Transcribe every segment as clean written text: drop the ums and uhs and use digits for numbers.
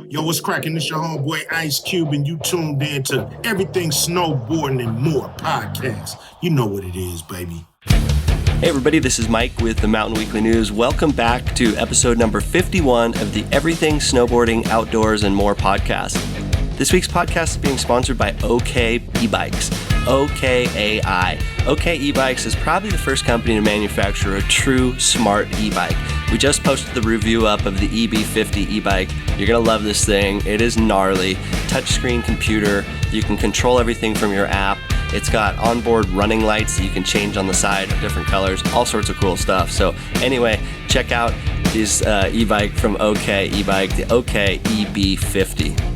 Yo, what's cracking? It's your homeboy Ice Cube, and you tuned in to Everything Snowboarding and More podcast. You know what it is, baby. Hey everybody, this is Mike with the Mountain Weekly News. Welcome back to episode number 51 of the Everything Snowboarding, Outdoors, and More podcast. This week's podcast is being sponsored by OK E-Bikes, OKAI. OK E-Bikes is probably the first company to manufacture a true smart e-bike. We just posted the review up of the EB50 e-bike. You're going to love this thing. It is gnarly. Touchscreen computer. You can control everything from your app. It's got onboard running lights that you can change on the side of different colors, all sorts of cool stuff. So anyway, check out this e-bike from OK E-Bike, the OK EB50.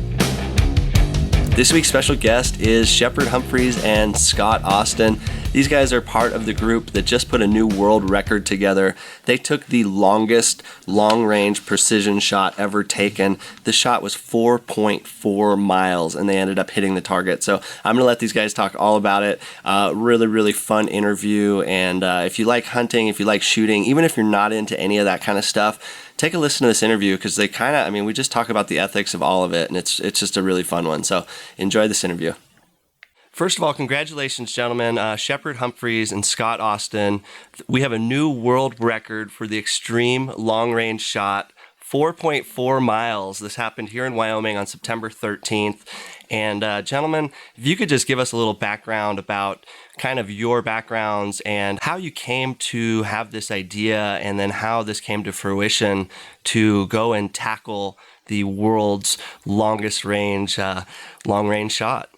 This week's special guest is Shepard, Humphries, and Scott Austin. These guys are part of the group that just put a new world record together. They took the longest long-range precision shot ever taken. The shot was 4.4 miles, and they ended up hitting the target. So I'm going to let these guys talk all about it. Really, really fun interview. And if you like hunting, if you like shooting, even if you're not into any of that kind of stuff, take a listen to this interview because they kind of, we just talk about the ethics of all of it, and it's just a really fun one. So enjoy this interview. First of all, congratulations, gentlemen. Shepard, Humphries, and Scott Austin. We have a new world record for the extreme long-range shot, 4.4 miles. This happened here in Wyoming on September 13th. And gentlemen, if you could just give us a little background about kind of your backgrounds and how you came to have this idea and then how this came to fruition to go and tackle the world's longest range, long-range shot.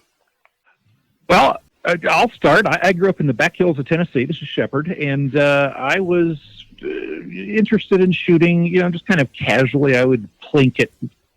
Well, I'll start. I grew up in the back hills of Tennessee. This is Shepard, and I was interested in shooting, just kind of casually. I would plink at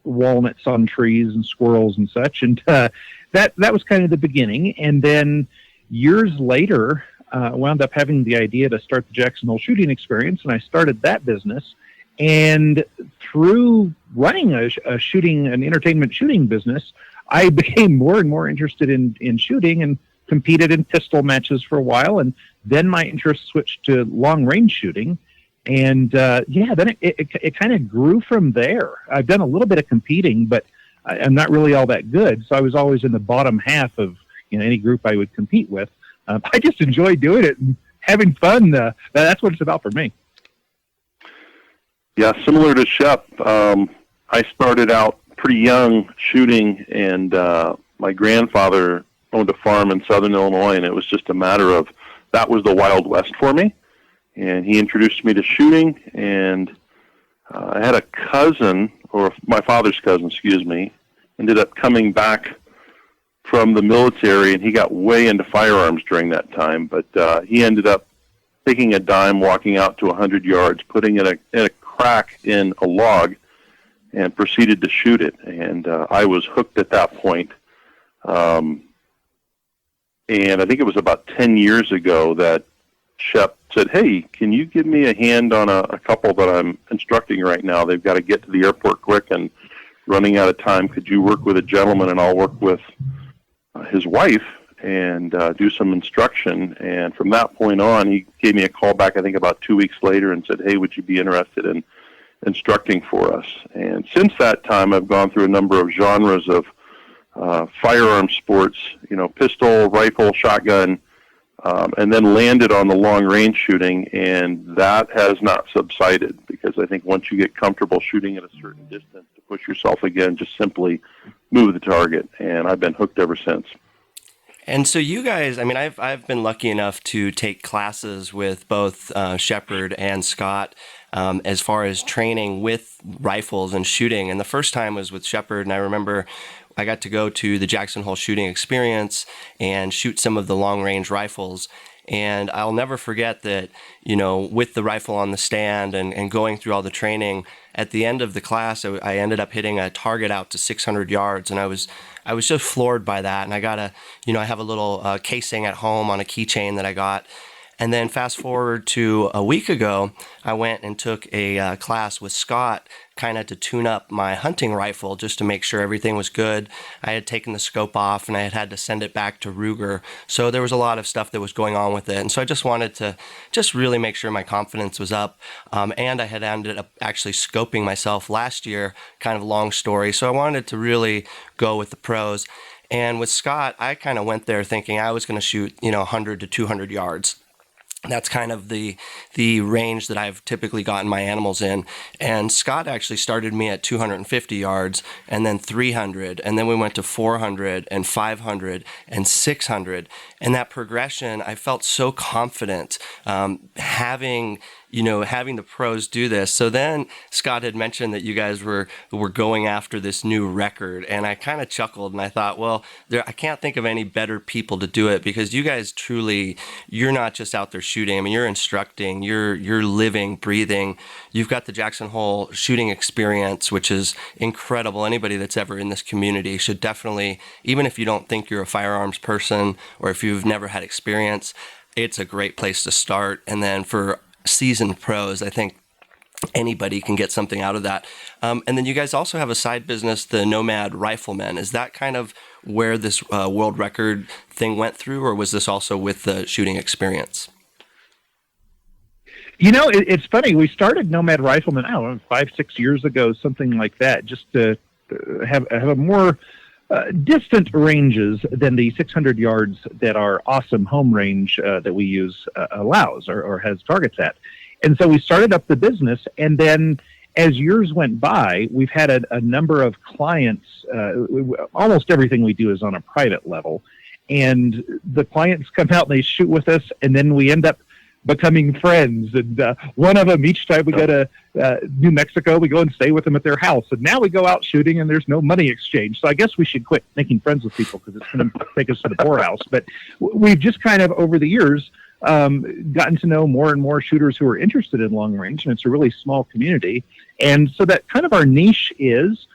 walnuts on trees and squirrels and such, and that was kind of the beginning. And then years later, wound up having the idea to start the Jackson Hole shooting experience, and I started that business. And through running an entertainment shooting business, I became more and more interested in shooting and competed in pistol matches for a while. And then my interest switched to long range shooting. And then it kind of grew from there. I've done a little bit of competing, but I'm not really all that good. So I was always in the bottom half of any group I would compete with. I just enjoy doing it and having fun. That's what it's about for me. Yeah, similar to Shep, I started out pretty young shooting, and my grandfather owned a farm in southern Illinois, and it was just a matter of that was the Wild West for me. And he introduced me to shooting, and I had a cousin, or my father's cousin, ended up coming back from the military, and he got way into firearms during that time, but he ended up taking a dime, walking out to 100 yards, putting it in a crack in a log, and proceeded to shoot it. And I was hooked at that point. And I think it was about 10 years ago that Shep said, "Hey, can you give me a hand on a couple that I'm instructing right now? They've got to get to the airport quick and running out of time. Could you work with a gentleman and I'll work with his wife and do some instruction?" And from that point on, he gave me a call back, I think about 2 weeks later, and said, "Hey, would you be interested in instructing for us?" And since that time, I've gone through a number of genres of firearm sports, pistol, rifle, shotgun, and then landed on the long-range shooting, and that has not subsided, because I think once you get comfortable shooting at a certain distance, to push yourself again, just simply move the target, and I've been hooked ever since. And so you guys, I've been lucky enough to take classes with both Shepard and Scott as far as training with rifles and shooting. And the first time was with Shepard, and I remember I got to go to the Jackson Hole shooting experience and shoot some of the long-range rifles. And I'll never forget that, with the rifle on the stand and going through all the training, at the end of the class, I ended up hitting a target out to 600 yards. And I was just floored by that. And I got I have a little casing at home on a keychain that I got. And then fast forward to a week ago, I went and took a class with Scott kind of to tune up my hunting rifle just to make sure everything was good. I had taken the scope off and I had to send it back to Ruger. So there was a lot of stuff that was going on with it. And so I just wanted to just really make sure my confidence was up. And I had ended up actually scoping myself last year, kind of long story. So I wanted to really go with the pros. And with Scott, I kind of went there thinking I was going to shoot, 100 to 200 yards. That's kind of the range that I've typically gotten my animals in. And Scott actually started me at 250 yards and then 300. And then we went to 400 and 500 and 600. And that progression, I felt so confident having the pros do this. So then Scott had mentioned that you guys were going after this new record, and I kind of chuckled and I thought, well, I can't think of any better people to do it, because you guys truly, you're not just out there shooting. I mean, you're instructing, you're living, breathing. You've got the Jackson Hole shooting experience, which is incredible. Anybody that's ever in this community should definitely, even if you don't think you're a firearms person or if you've never had experience, it's a great place to start. And then for seasoned pros, I think anybody can get something out of that. And then you guys also have a side business, the Nomad Riflemen. Is that kind of where this world record thing went through, or was this also with the shooting experience? It's funny. We started Nomad Riflemen, 5-6 years ago, something like that, just to have a more distant ranges than the 600 yards that our awesome home range that we use allows or has targets at. And so we started up the business, and then as years went by, we've had a number of clients. Almost everything we do is on a private level, and the clients come out and they shoot with us, and then we end up becoming friends. And one of them, each time we go to New Mexico, we go and stay with them at their house. And now we go out shooting and there's no money exchange. So I guess we should quit making friends with people, because it's going to take us to the poorhouse. But we've just kind of, over the years, gotten to know more and more shooters who are interested in long range. And it's a really small community. And so that kind of our niche is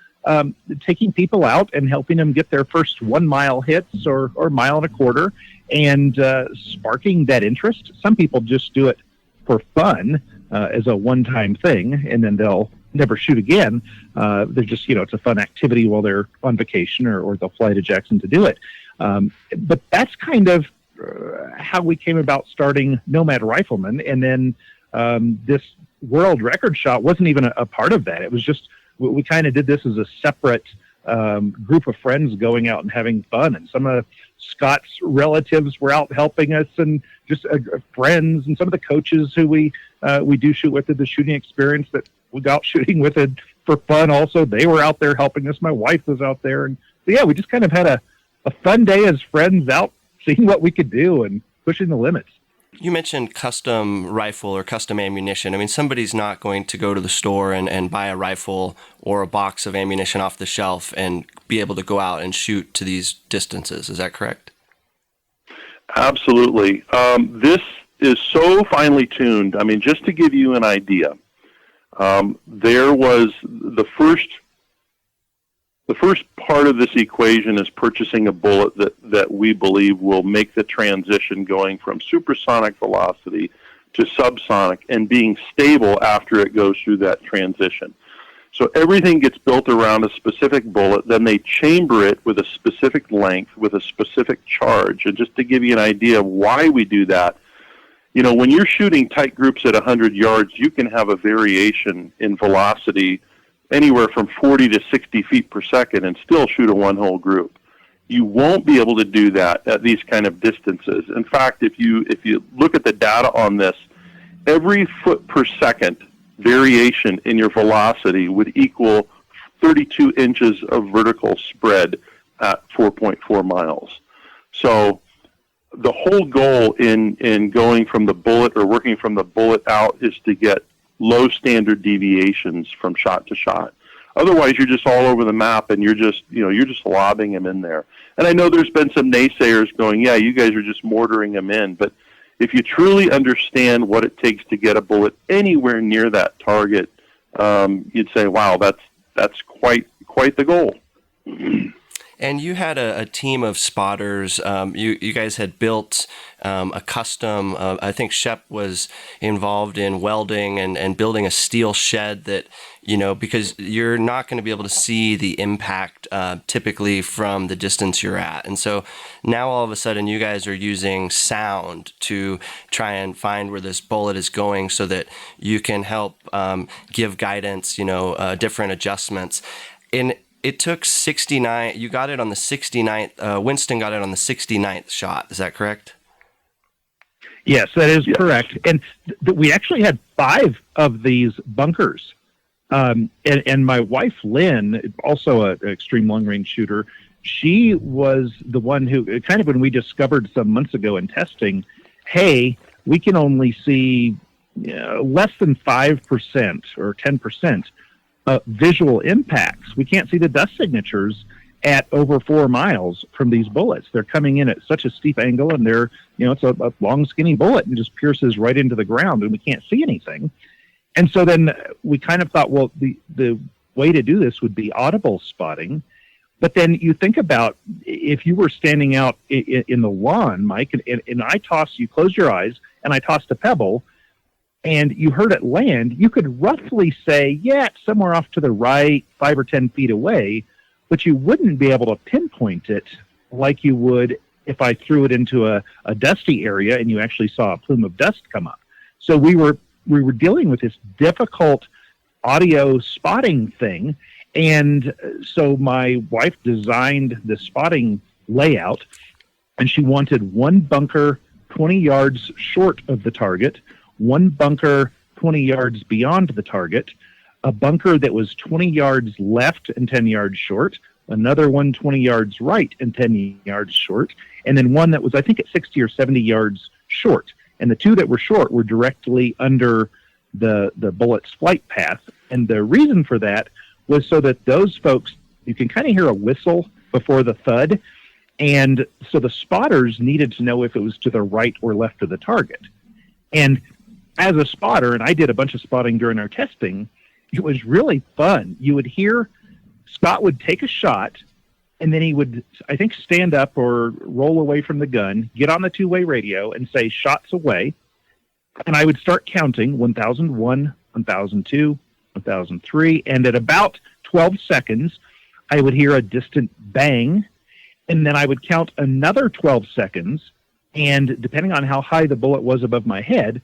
taking people out and helping them get their first 1 mile hits or mile and a quarter, and sparking that interest. Some people just do it for fun as a one-time thing, and then they'll never shoot again. They're just, it's a fun activity while they're on vacation, or they'll fly to Jackson to do it. But that's kind of how we came about starting Nomad Riflemen. And then this world record shot wasn't even a part of that. It was just, we kind of did this as a separate group of friends going out and having fun. And some of Scott's relatives were out helping us, and just friends, and some of the coaches who we do shoot with at the shooting experience that we go out shooting with it for fun also. They were out there helping us. My wife was out there. And so, yeah, we just kind of had a fun day as friends out seeing what we could do and pushing the limits. You mentioned custom rifle or custom ammunition. I mean, somebody's not going to go to the store and buy a rifle or a box of ammunition off the shelf and be able to go out and shoot to these distances. Is that correct? Absolutely. This is so finely tuned. I mean, just to give you an idea, there was the first part of this equation is purchasing a bullet that we believe will make the transition going from supersonic velocity to subsonic and being stable after it goes through that transition. So everything gets built around a specific bullet, then they chamber it with a specific length, with a specific charge. And just to give you an idea of why we do that, when you're shooting tight groups at 100 yards, you can have a variation in velocity anywhere from 40 to 60 feet per second and still shoot a one-hole group. You won't be able to do that at these kind of distances. In fact, if you look at the data on this, every foot per second variation in your velocity would equal 32 inches of vertical spread at 4.4 miles. So the whole goal in going from the bullet or working from the bullet out is to get low standard deviations from shot to shot. Otherwise, you're just all over the map, and you're just lobbing them in there. And I know there's been some naysayers going, yeah, you guys are just mortaring them in. But if you truly understand what it takes to get a bullet anywhere near that target, you'd say, wow, that's quite the goal. And you had a team of spotters. You guys had built a custom, I think Shep was involved in welding and building a steel shed that, because you're not going to be able to see the impact typically from the distance you're at. And so now all of a sudden you guys are using sound to try and find where this bullet is going so that you can help give guidance, different adjustments. And it took 69, you got it on the 69th, Winston got it on the 69th shot. Is that correct? Yes, that is correct. And we actually had 5 of these bunkers. And my wife, Lynn, also an extreme long-range shooter, she was the one who, kind of when we discovered some months ago in testing, hey, we can only see less than 5% or 10% visual impacts. We can't see the dust signatures at over 4 miles from these bullets. They're coming in at such a steep angle, and they're, it's a long, skinny bullet and just pierces right into the ground, and we can't see anything. And so then we kind of thought, well, the way to do this would be audible spotting. But then you think about if you were standing out in the lawn, Mike, and I tossed, you closed your eyes, and I tossed a pebble, and you heard it land, you could roughly say, yeah, it's somewhere off to the right, 5 or 10 feet away, but you wouldn't be able to pinpoint it like you would if I threw it into a dusty area and you actually saw a plume of dust come up. So we were dealing with this difficult audio spotting thing. And so my wife designed the spotting layout, and she wanted one bunker 20 yards short of the target, one bunker 20 yards beyond the target, a bunker that was 20 yards left and 10 yards short, another one 20 yards right and 10 yards short, and then one that was, I think, at 60 or 70 yards short. And the 2 that were short were directly under the bullet's flight path. And the reason for that was so that those folks, you can kind of hear a whistle before the thud. And so the spotters needed to know if it was to the right or left of the target. And as a spotter, and I did a bunch of spotting during our testing, it was really fun. You would hear Scott would take a shot, and then he would, I think, stand up or roll away from the gun, get on the 2-way radio and say, shots away. And I would start counting 1001, 1002, 1003. And at about 12 seconds, I would hear a distant bang. And then I would count another 12 seconds. And depending on how high the bullet was above my head,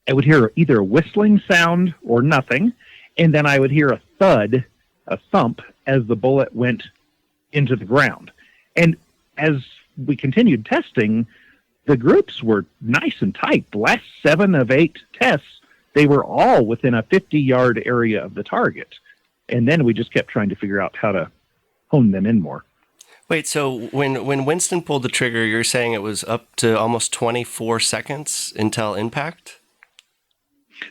I would hear either a whistling sound or nothing. And then I would hear a thud, a thump, as the bullet went into the ground. And as we continued testing, the groups were nice and tight. The last 7 of 8 tests, they were all within a 50-yard area of the target. And then we just kept trying to figure out how to hone them in more. Wait, so when Winston pulled the trigger, you're saying it was up to almost 24 seconds until impact?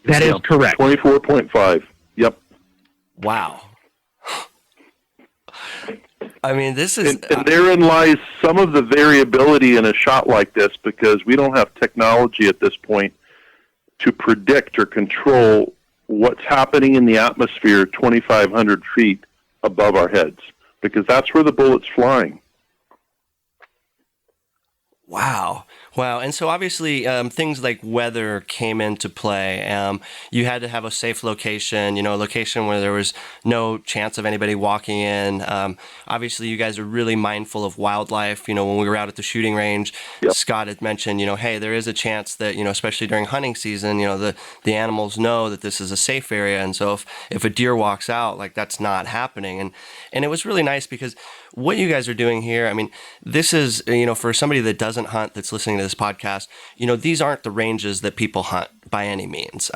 That is correct. 24.5. Yep. Wow. I mean, this is... And therein lies some of the variability in a shot like this, because we don't have technology at this point to predict or control what's happening in the atmosphere 2,500 feet above our heads, because that's where the bullet's flying. Wow. And so obviously things like weather came into play. You had to have a safe location, a location where there was no chance of anybody walking in. Obviously, you guys are really mindful of wildlife. When we were out at the shooting range, yep. Scott had mentioned, hey, there is a chance that, especially during hunting season, the animals know that this is a safe area. And so if a deer walks out, like, that's not happening. And it was really nice because what you guys are doing here, I mean, this is, for somebody that doesn't hunt, that's listening to this podcast, these aren't the ranges that people hunt by any means.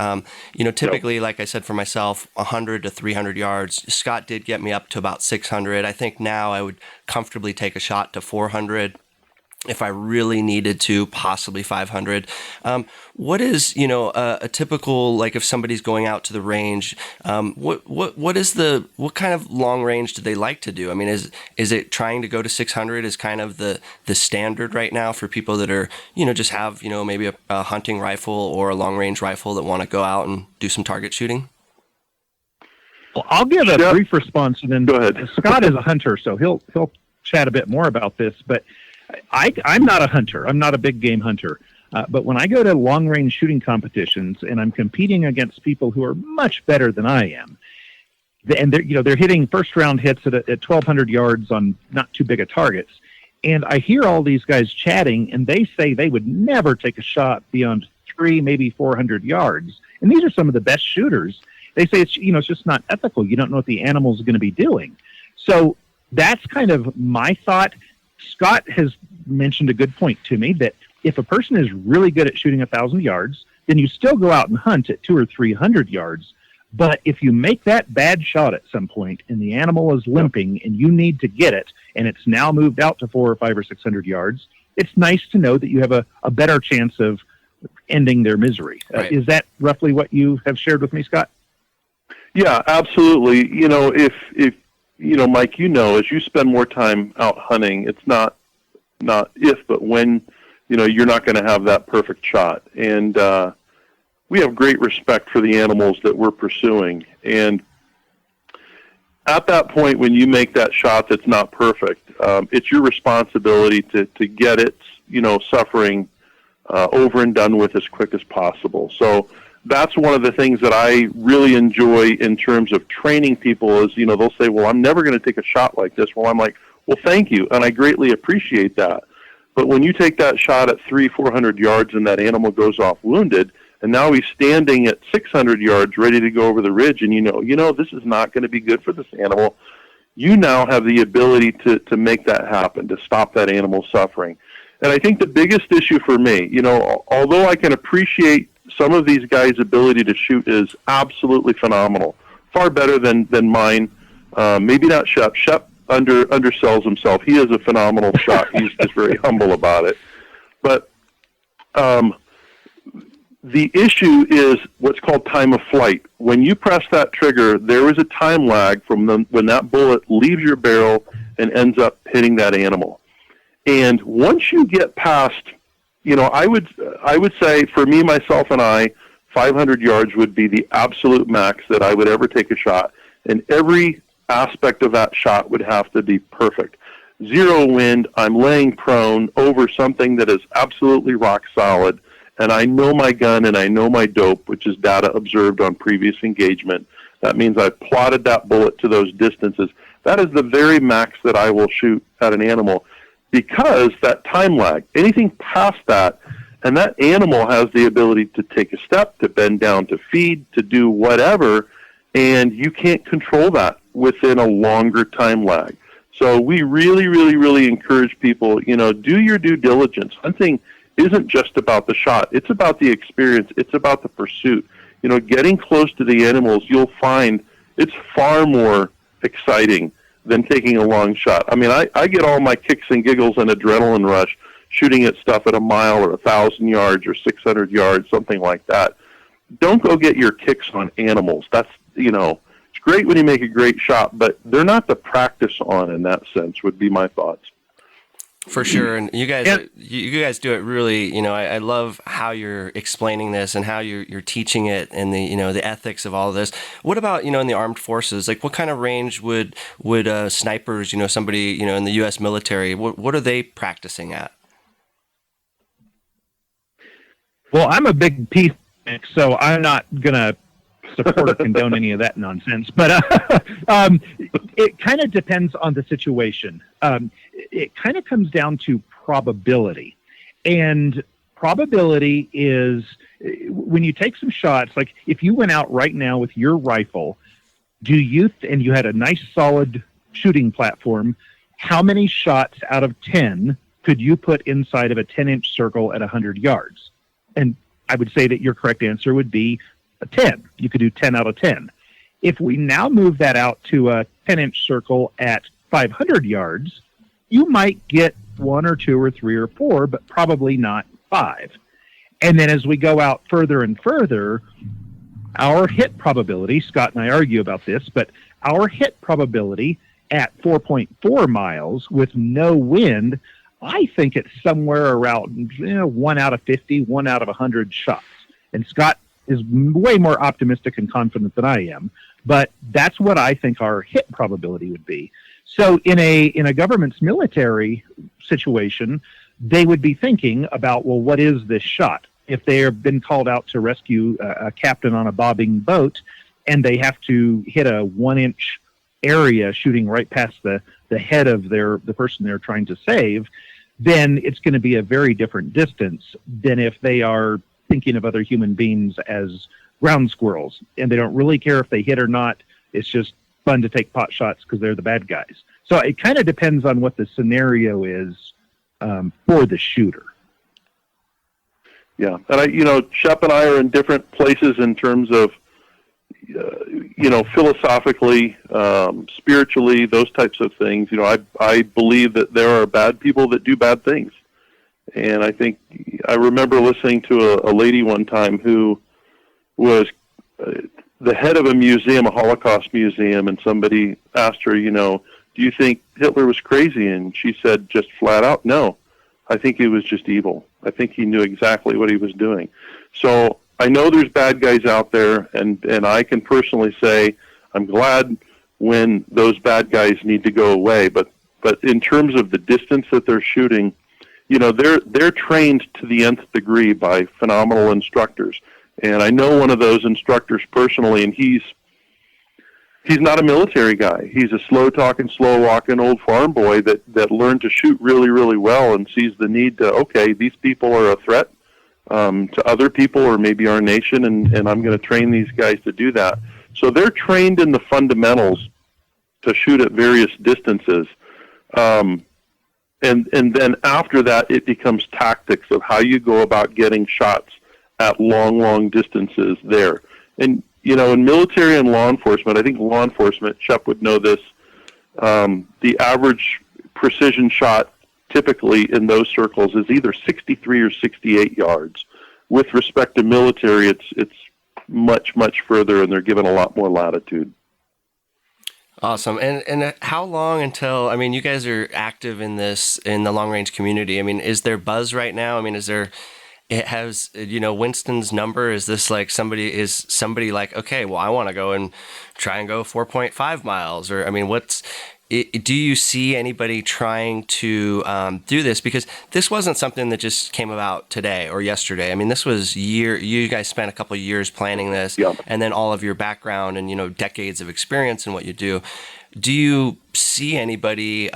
Typically, like I said, for myself, 100 to 300 yards. Scott did get me up to about 600. I think now I would comfortably take a shot to 400. If I really needed to, possibly 500. What is, a typical, like, if somebody's going out to the range, what kind of long range do they like to do? I mean, is it trying to go to 600 is kind of the standard right now for people that are, just have, maybe a hunting rifle or a long range rifle that want to go out and do some target shooting? Well, I'll give a brief response, and then go ahead. Scott is a hunter, so he'll chat a bit more about this, but I'm not a hunter. I'm not a big game hunter. But when I go to long-range shooting competitions and I'm competing against people who are much better than I am, and they're hitting first-round hits at 1,200 yards on not too big of targets, and I hear all these guys chatting, and they say they would never take a shot beyond 300, maybe 400 yards. And these are some of the best shooters. They say it's just not ethical. You don't know what the animal's going to be doing. So that's kind of my thought. Scott has mentioned a good point to me that if a person is really good at shooting 1,000 yards, then you still go out and hunt at 200 or 300 yards. But if you make that bad shot at some point and the animal is limping and you need to get it, and it's now moved out to 400 or 500 or 600 yards, it's nice to know that you have a better chance of ending their misery. Right. Is that roughly what you have shared with me, Scott? Yeah, absolutely. If Mike, as you spend more time out hunting, it's not if, but when, you're not going to have that perfect shot. And we have great respect for the animals that we're pursuing. And at that point, when you make that shot that's not perfect, it's your responsibility to get it, suffering over and done with as quick as possible. So that's one of the things that I really enjoy in terms of training people is, they'll say, well, I'm never going to take a shot like this. Well, I'm like, well, thank you. And I greatly appreciate that. But when you take that shot at 300-400 yards and that animal goes off wounded, and now he's standing at 600 yards ready to go over the ridge, and this is not going to be good for this animal, you now have the ability to make that happen, to stop that animal suffering. And I think the biggest issue for me, although I can appreciate some of these guys' ability to shoot is absolutely phenomenal, far better than mine. Maybe not Shep. Shep undersells himself. He is a phenomenal shot. He's just very humble about it. But the issue is what's called time of flight. When you press that trigger, there is a time lag from when that bullet leaves your barrel and ends up hitting that animal. And once you get past, I would say for me, myself, and I, 500 yards would be the absolute max that I would ever take a shot. And every aspect of that shot would have to be perfect. Zero wind, I'm laying prone over something that is absolutely rock solid, and I know my gun and I know my dope, which is data observed on previous engagement. That means I've plotted that bullet to those distances. That is the very max that I will shoot at an animal, because that time lag, anything past that, and that animal has the ability to take a step, to bend down, to feed, to do whatever, and you can't control that within a longer time lag. So we really, really, really encourage people, do your due diligence. Hunting isn't just about the shot. It's about the experience. It's about the pursuit. Getting close to the animals, you'll find it's far more exciting than taking a long shot. I mean, I get all my kicks and giggles and adrenaline rush shooting at stuff at a mile or 1,000 yards or 600 yards, something like that. Don't go get your kicks on animals. That's, it's great when you make a great shot, but they're not to practice on in that sense, would be my thoughts. For sure. And you guys do it really, I love how you're explaining this and how you're teaching it and the ethics of all of this. What about, in the armed forces, like what kind of range would snipers, somebody, in the U.S. military, what are they practicing at? Well, I'm a big peacenik, so I'm not going to support or condone any of that nonsense. But it kind of depends on the situation. It kind of comes down to probability. And probability is when you take some shots, like if you went out right now with your rifle, and you had a nice solid shooting platform, how many shots out of 10 could you put inside of a 10-inch circle at 100 yards? And I would say that your correct answer would be a 10. You could do 10 out of 10. If we now move that out to a 10-inch circle at 500 yards, you might get 1 or 2 or 3 or 4, but probably not 5. And then as we go out further and further, our hit probability, Scott and I argue about this, but our hit probability at 4.4 miles with no wind, I think it's somewhere around 1 out of 50, 1 out of 100 shots. And Scott is way more optimistic and confident than I am, but that's what I think our hit probability would be. So in a government's military situation, they would be thinking about, well, what is this shot? If they have been called out to rescue a captain on a bobbing boat and they have to hit a 1-inch area shooting right past the head of the person they're trying to save, then it's going to be a very different distance than if they are thinking of other human beings as ground squirrels and they don't really care if they hit or not. It's just fun to take pot shots because they're the bad guys. So it kind of depends on what the scenario is for the shooter. Yeah, and Shep and I are in different places in terms of, philosophically, spiritually, those types of things. I believe that there are bad people that do bad things. And I remember listening to a lady one time who was the head of a museum, a Holocaust museum, and somebody asked her, do you think Hitler was crazy? And she said just flat out, no, I think he was just evil. I think he knew exactly what he was doing. So I know there's bad guys out there, and I can personally say I'm glad when those bad guys need to go away. But in terms of the distance that they're shooting, they're trained to the nth degree by phenomenal instructors. And I know one of those instructors personally, and he's not a military guy. He's a slow-talking, slow-walking old farm boy that learned to shoot really, really well and sees the need to, okay, these people are a threat to other people or maybe our nation, and I'm going to train these guys to do that. So they're trained in the fundamentals to shoot at various distances. And then after that, it becomes tactics of how you go about getting shots at long, long distances there. And, in military and law enforcement, I think law enforcement, Shep would know this, the average precision shot typically in those circles is either 63 or 68 yards. With respect to military, it's much, much further, and they're given a lot more latitude. Awesome. And how long until, you guys are active in the long range community. Is there buzz right now? It has, Winston's number. Is this like somebody like, okay, well, I want to go and try and go 4.5 miles? Or, do you see anybody trying to do this? Because this wasn't something that just came about today or yesterday. This was you guys spent a couple of years planning this, yeah. And then all of your background and, decades of experience in what you do. Do you see anybody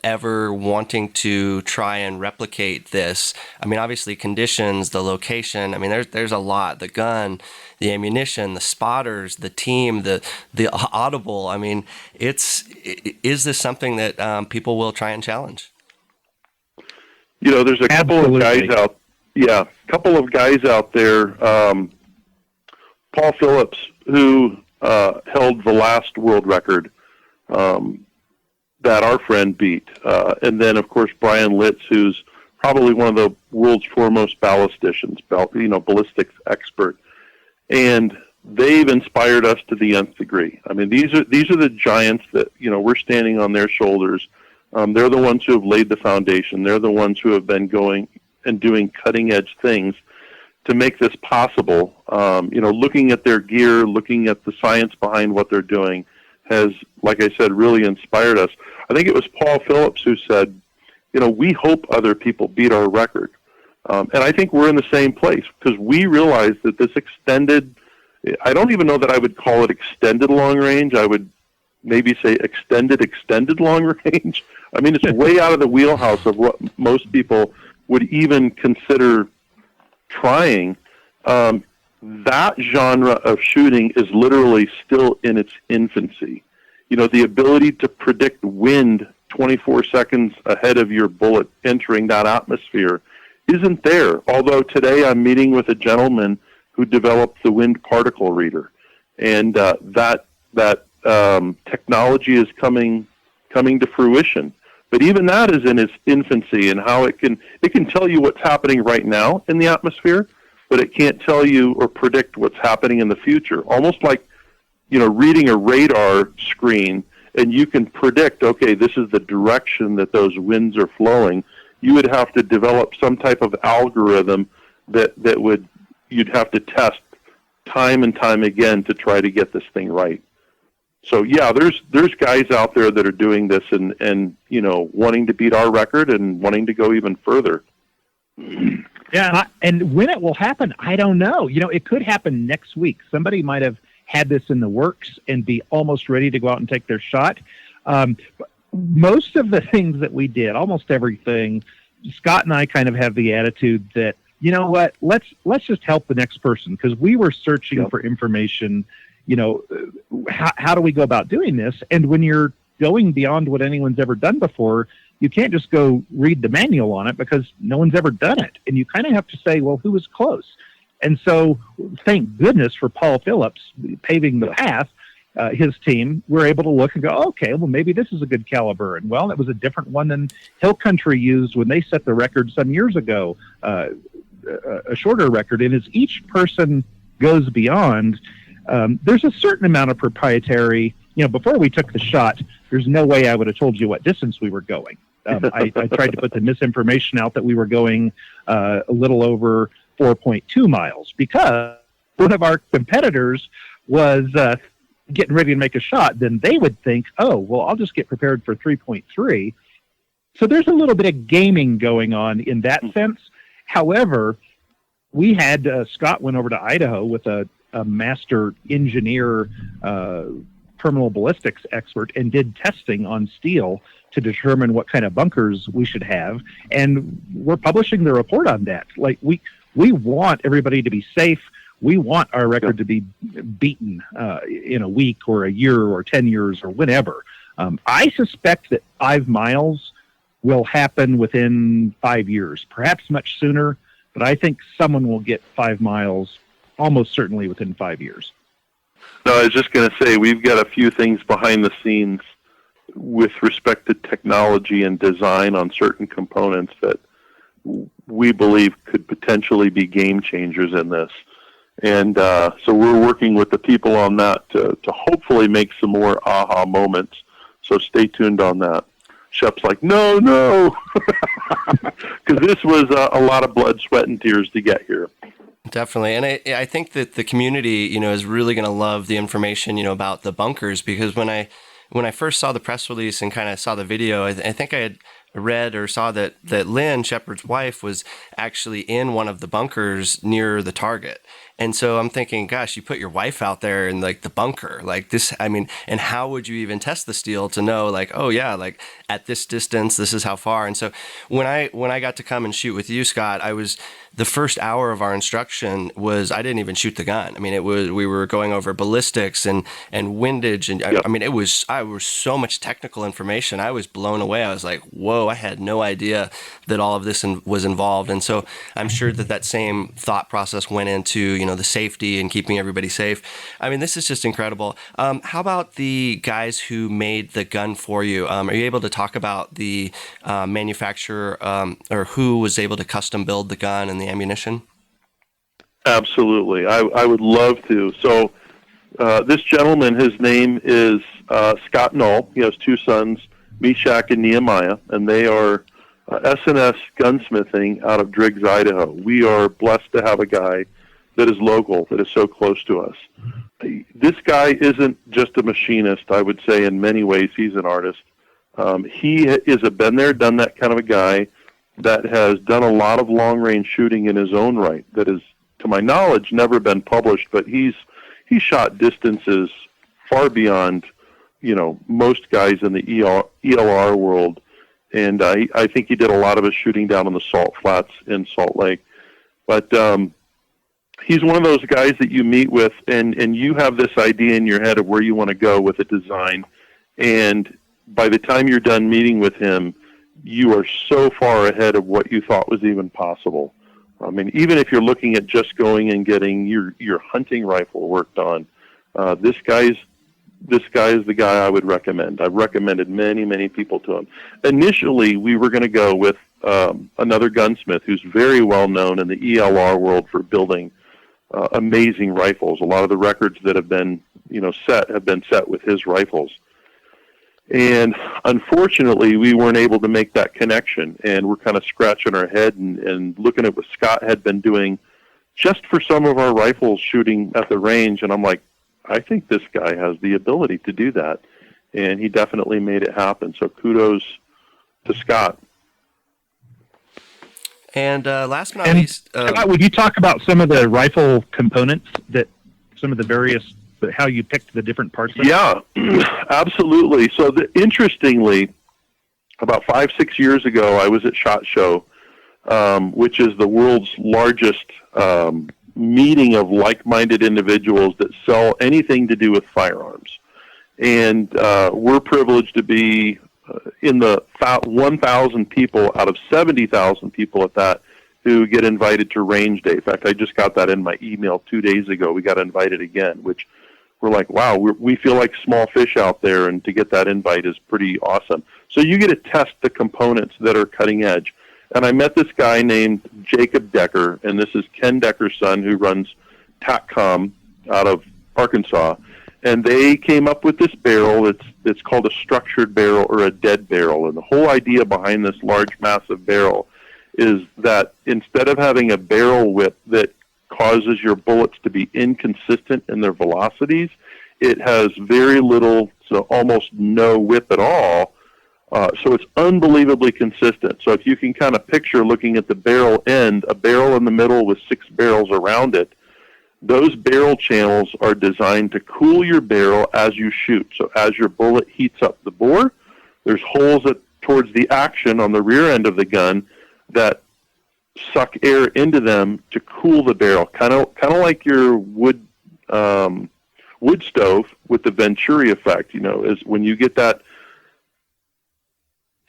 ever wanting to try and replicate this? Obviously conditions, the location, there's a lot, the gun, the ammunition, the spotters, the team, the audible. Is this something that people will try and challenge? There's a couple of guys out. Yeah, a couple of guys out there. Paul Phillips, who held the last world record, that our friend beat. And then, of course, Brian Litz, who's probably one of the world's foremost ballisticians, ballistics expert. And they've inspired us to the nth degree. These are the giants that, we're standing on their shoulders. They're the ones who have laid the foundation. They're the ones who have been going and doing cutting-edge things to make this possible. Looking at their gear, looking at the science behind what they're doing has, like I said, really inspired us. I think it was Paul Phillips who said, we hope other people beat our record. And I think we're in the same place because we realize that this extended, I don't even know that I would call it extended long range. I would maybe say extended long range. It's way out of the wheelhouse of what most people would even consider trying. That genre of shooting is literally still in its infancy. The ability to predict wind 24 seconds ahead of your bullet entering that atmosphere isn't there. Although today I'm meeting with a gentleman who developed the wind particle reader, and that technology is coming to fruition. But even that is in its infancy, and how it can tell you what's happening right now in the atmosphere, but it can't tell you or predict what's happening in the future. Almost like, reading a radar screen, and you can predict, okay, this is the direction that those winds are flowing. You would have to develop some type of algorithm that you'd have to test time and time again to try to get this thing right. So yeah, there's guys out there that are doing this and wanting to beat our record and wanting to go even further. Yeah, and when it will happen, I don't know. It could happen next week. Somebody might have had this in the works and be almost ready to go out and take their shot. Most of the things that we did, almost everything, Scott and I kind of have the attitude that, you know what, let's just help the next person, because we were searching for information. How do we go about doing this? And when you're going beyond what anyone's ever done before, you can't just go read the manual on it because no one's ever done it. And you kind of have to say, well, who was close? And so thank goodness for Paul Phillips paving the path. His team were able to look and go, okay, well, maybe this is a good caliber. And well, it was a different one than Hill Country used when they set the record some years ago, a shorter record. And as each person goes beyond, there's a certain amount of proprietary, before we took the shot, there's no way I would have told you what distance we were going. I tried to put the misinformation out that we were going a little over 4.2 miles because one of our competitors was getting ready to make a shot. Then they would think, oh, well, I'll just get prepared for 3.3. So there's a little bit of gaming going on in that sense. However, we had Scott went over to Idaho with a master engineer, terminal ballistics expert, and did testing on steel to determine what kind of bunkers we should have. And we're publishing the report on that. Like we want everybody to be safe. We want our record to be beaten in a week or a year or 10 years or whenever. I suspect that 5 miles will happen within 5 years, perhaps much sooner, but I think someone will get 5 miles almost certainly within 5 years. No, I was just going to say, we've got a few things behind the scenes with respect to technology and design on certain components that we believe could potentially be game changers in this. And so we're working with the people on that to hopefully make some more aha moments. So stay tuned on that. Shep's like, no, because this was a lot of blood, sweat, and tears to get here. Definitely. And I think that the community, is really going to love the information, about the bunkers, because when I first saw the press release and kind of saw the video, I think I had read or saw that Lynn, Shepard's wife, was actually in one of the bunkers near the target. And so I'm thinking, gosh, you put your wife out there in like the bunker, like this, and how would you even test the steel to know like, oh yeah, like at this distance, this is how far. And so when I got to come and shoot with you, Scott, the first hour of our instruction was, I didn't even shoot the gun. We were going over ballistics and windage. And yep. it was so much technical information. I was blown away. I was like, whoa, I had no idea that all of this was involved. And so I'm sure that same thought process went into, the safety and keeping everybody safe. This is just incredible. How about the guys who made the gun for you? Are you able to talk about the manufacturer or who was able to custom build the gun and the ammunition? Absolutely. I would love to. So this gentleman, his name is Scott Knoll. He has 2 sons, Meshach and Nehemiah, and they are S&S Gunsmithing out of Driggs, Idaho. We are blessed to have a guy that is local, that is so close to us. This guy isn't just a machinist, I would say. In many ways, he's an artist. He is a been there, done that kind of a guy that has done a lot of long-range shooting in his own right that is, to my knowledge, never been published, but he's shot distances far beyond, most guys in the ELR world. And I think he did a lot of his shooting down on the Salt Flats in Salt Lake. But he's one of those guys that you meet with, and you have this idea in your head of where you want to go with a design. And by the time you're done meeting with him, you are so far ahead of what you thought was even possible. Even if you're looking at just going and getting your hunting rifle worked on, this guy is the guy I would recommend. I've recommended many, many people to him. Initially, we were going to go with another gunsmith who's very well known in the ELR world for building amazing rifles. A lot of the records that have been set have been set with his rifles. And unfortunately, we weren't able to make that connection, and we're kind of scratching our head and looking at what Scott had been doing just for some of our rifles shooting at the range. And I'm like, I think this guy has the ability to do that. And he definitely made it happen. So kudos to Scott. And last but not least, Scott, would you talk about some of the rifle components, that some of the various, how you picked the different parts of it? Yeah, absolutely. So interestingly, about 5-6 years ago, I was at SHOT Show, which is the world's largest meeting of like-minded individuals that sell anything to do with firearms. And we're privileged to be in the 1,000 people out of 70,000 people at that who get invited to range day. In fact, I just got that in my email 2 days ago. We got invited again, which we're like, wow, we feel like small fish out there, and to get that invite is pretty awesome. So you get to test the components that are cutting edge. And I met this guy named Jacob Decker, and this is Ken Decker's son, who runs TACCOM out of Arkansas. And they came up with this barrel. It's called a structured barrel or a dead barrel. And the whole idea behind this large, massive barrel is that instead of having a barrel whip that causes your bullets to be inconsistent in their velocities, it has very little, so almost no whip at all. So it's unbelievably consistent. So if you can kind of picture looking at the barrel end, a barrel in the middle with 6 barrels around it, those barrel channels are designed to cool your barrel as you shoot. So as your bullet heats up the bore, there's holes towards the action on the rear end of the gun that suck air into them to cool the barrel, kind of like your wood stove with the Venturi effect. Is when you get that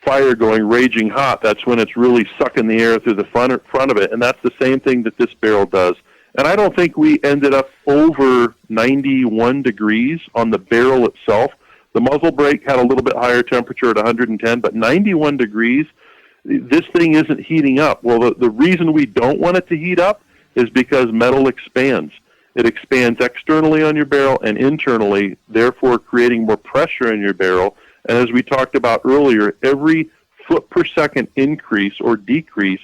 fire going raging hot, that's when it's really sucking the air through the front of it, and that's the same thing that this barrel does. And I don't think we ended up over 91 degrees on the barrel itself. The muzzle brake had a little bit higher temperature at 110, but 91 degrees, this thing isn't heating up. Well, the reason we don't want it to heat up is because metal expands. It expands externally on your barrel and internally, therefore creating more pressure in your barrel. And as we talked about earlier, every foot per second increase or decrease,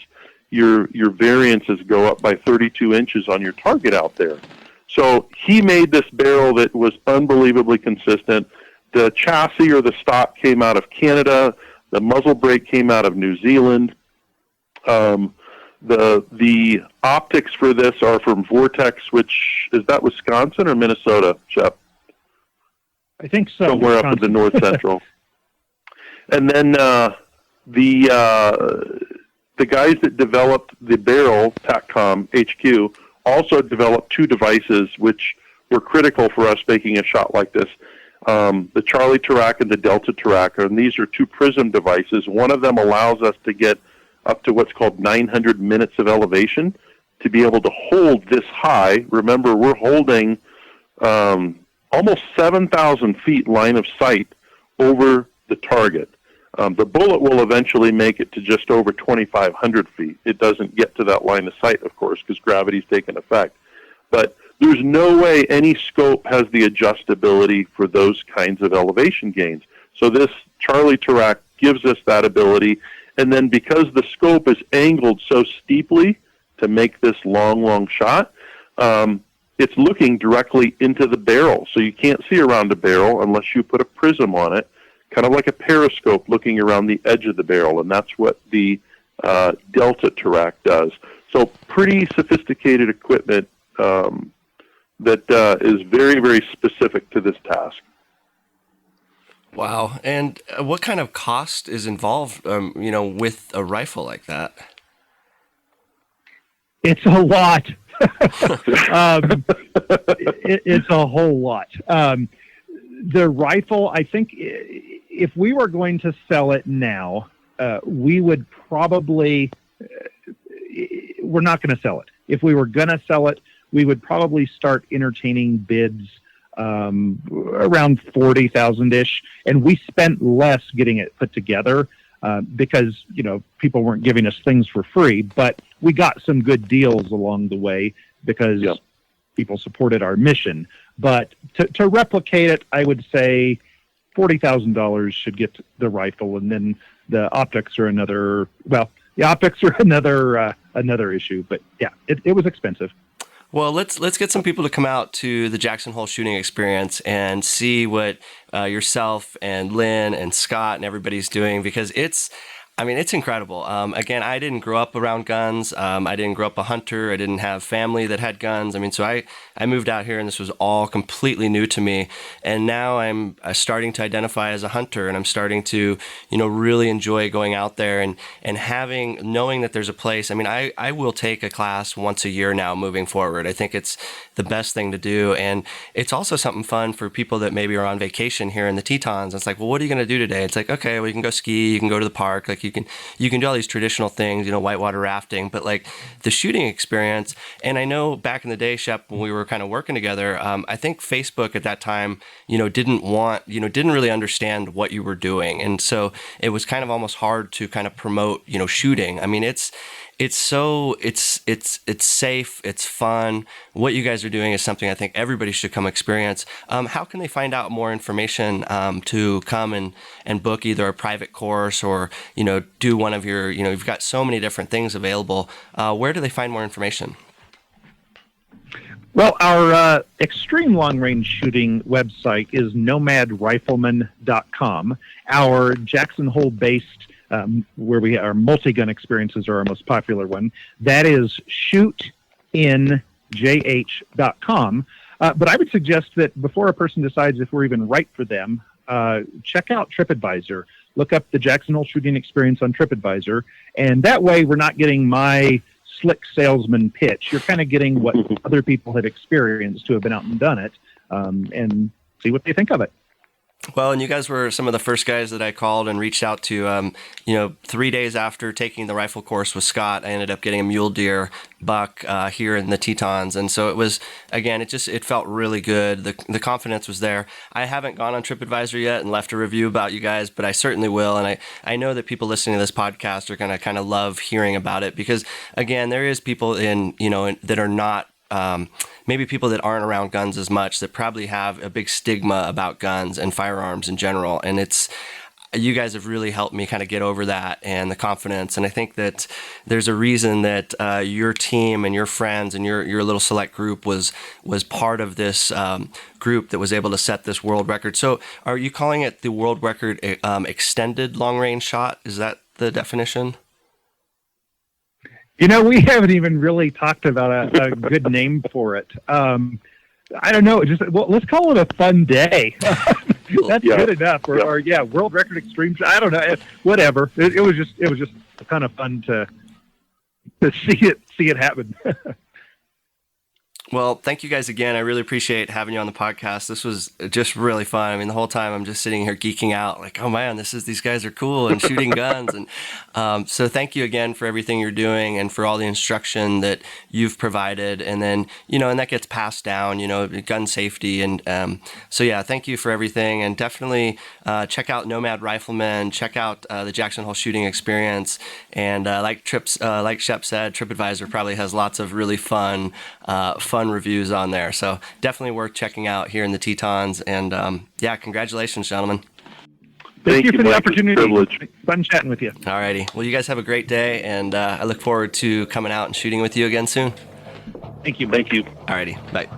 your variances go up by 32 inches on your target out there. So he made this barrel that was unbelievably consistent. The chassis or the stock came out of Canada. The muzzle brake came out of New Zealand. The optics for this are from Vortex, which is that Wisconsin or Minnesota, Shep? I think so. Somewhere Wisconsin. Up in the north central. And then the guys that developed the barrel, TACCOM HQ, also developed 2 devices which were critical for us making a shot like this. The Charlie Tarak and the Delta Tarak, and these are 2 prism devices. One of them allows us to get up to what's called 900 minutes of elevation to be able to hold this high. Remember, we're holding almost 7,000 feet line of sight over the target. The bullet will eventually make it to just over 2,500 feet. It doesn't get to that line of sight, of course, because gravity's taken effect. But there's no way any scope has the adjustability for those kinds of elevation gains. So this Charlie Tarak gives us that ability. And then because the scope is angled so steeply to make this long shot, it's looking directly into the barrel. So you can't see around a barrel unless you put a prism on it, kind of like a periscope looking around the edge of the barrel, and that's what the Delta Tarak does. So pretty sophisticated equipment that is very, very specific to this task. Wow. And what kind of cost is involved, with a rifle like that? It's a lot. It's a whole lot. The rifle, I think, if we were going to sell it now, we would probably, we're not going to sell it. If we were going to sell it, we would probably start entertaining bids around 40,000-ish, and we spent less getting it put together because people weren't giving us things for free, but we got some good deals along the way because people supported our mission. But to replicate it, I would say $40,000 should get the rifle, and then the optics are another. Well, the optics are another issue, but yeah, it was expensive. Well, let's get some people to come out to the Jackson Hole shooting experience and see what yourself and Lynn and Scott and everybody's doing, because it's incredible. Again, I didn't grow up around guns. I didn't grow up a hunter. I didn't have family that had guns. So I moved out here and this was all completely new to me. And now I'm starting to identify as a hunter, and I'm starting to, really enjoy going out there and knowing that there's a place. I will take a class once a year now moving forward. I think it's the best thing to do. And it's also something fun for people that maybe are on vacation here in the Tetons. It's like, well, what are you going to do today? It's like, okay, well, you can go ski, you can go to the park, like you can do all these traditional things, whitewater rafting, but like the shooting experience. And I know back in the day, Shep, when we were kind of working together, I think Facebook at that time, didn't really understand what you were doing. And so it was kind of almost hard to kind of promote, shooting. It's safe, it's fun. What you guys are doing is something I think everybody should come experience. How can they find out more information to come and book either a private course or, do one of your, you've got so many different things available. Where do they find more information? Well, our extreme long-range shooting website is nomadrifleman.com. Our Jackson Hole-based where our multi-gun experiences are our most popular one. That is shootinjh.com. But I would suggest that before a person decides if we're even right for them, check out TripAdvisor. Look up the Jackson Hole shooting experience on TripAdvisor. And that way we're not getting my slick salesman pitch. You're kind of getting what other people had experienced who have been out and done it, and see what they think of it. Well, and you guys were some of the first guys that I called and reached out to. 3 days after taking the rifle course with Scott, I ended up getting a mule deer buck here in the Tetons. And so it was, again, it felt really good. The confidence was there. I haven't gone on TripAdvisor yet and left a review about you guys, but I certainly will. And I know that people listening to this podcast are going to kind of love hearing about it because, again, there is people that are not, maybe people that aren't around guns as much that probably have a big stigma about guns and firearms in general. And you guys have really helped me kind of get over that and the confidence. And I think that there's a reason that your team and your friends and your little select group was part of this group that was able to set this world record. So are you calling it the world record extended long range shot? Is that the definition? We haven't even really talked about a good name for it. I don't know. Let's call it a fun day. That's good enough. Or world record extreme. I don't know. Whatever. It was just a ton of fun to see it happen. Well, thank you guys again. I really appreciate having you on the podcast. This was just really fun. The whole time I'm just sitting here geeking out like, oh man, these guys are cool and shooting guns. And so thank you again for everything you're doing and for all the instruction that you've provided. And then, and that gets passed down, gun safety. And so yeah, thank you for everything. And definitely check out Nomad Rifleman, check out the Jackson Hole shooting experience. And like Shep said, TripAdvisor probably has lots of really fun reviews on there. So definitely worth checking out here in the Tetons. And congratulations, gentlemen. Thank you for the Mike. opportunity. Fun chatting with you. All righty. Well, you guys have a great day, and I look forward to coming out and shooting with you again soon. Thank you. Thank you. All righty. Bye.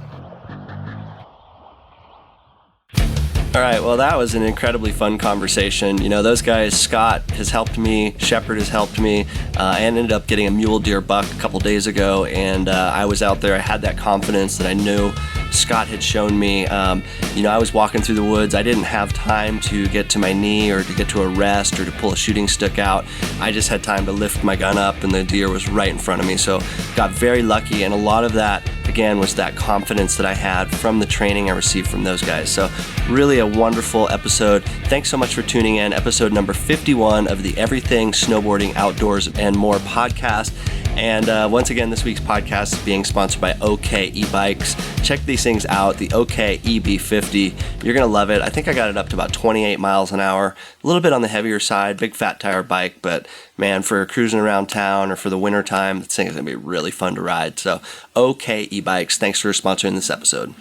All right, well, that was an incredibly fun conversation. Those guys, Scott has helped me, Shepard has helped me. I ended up getting a mule deer buck a couple days ago, and I was out there. I had that confidence that I knew Scott had shown me. I was walking through the woods. I didn't have time to get to my knee or to get to a rest or to pull a shooting stick out. I just had time to lift my gun up, and the deer was right in front of me. So got very lucky, and a lot of that, again, was that confidence that I had from the training I received from those guys. So really a wonderful episode. Thanks so much for tuning in. Episode number 51 of the Everything Snowboarding, Outdoors, and More podcast. And once again, this week's podcast is being sponsored by OK e-bikes. Check these things out, the OK EB50. You're going to love it. I think I got it up to about 28 miles an hour. A little bit on the heavier side, big fat tire bike, but man, for cruising around town or for the winter time, this thing is going to be really fun to ride. So OK e-bikes, thanks for sponsoring this episode.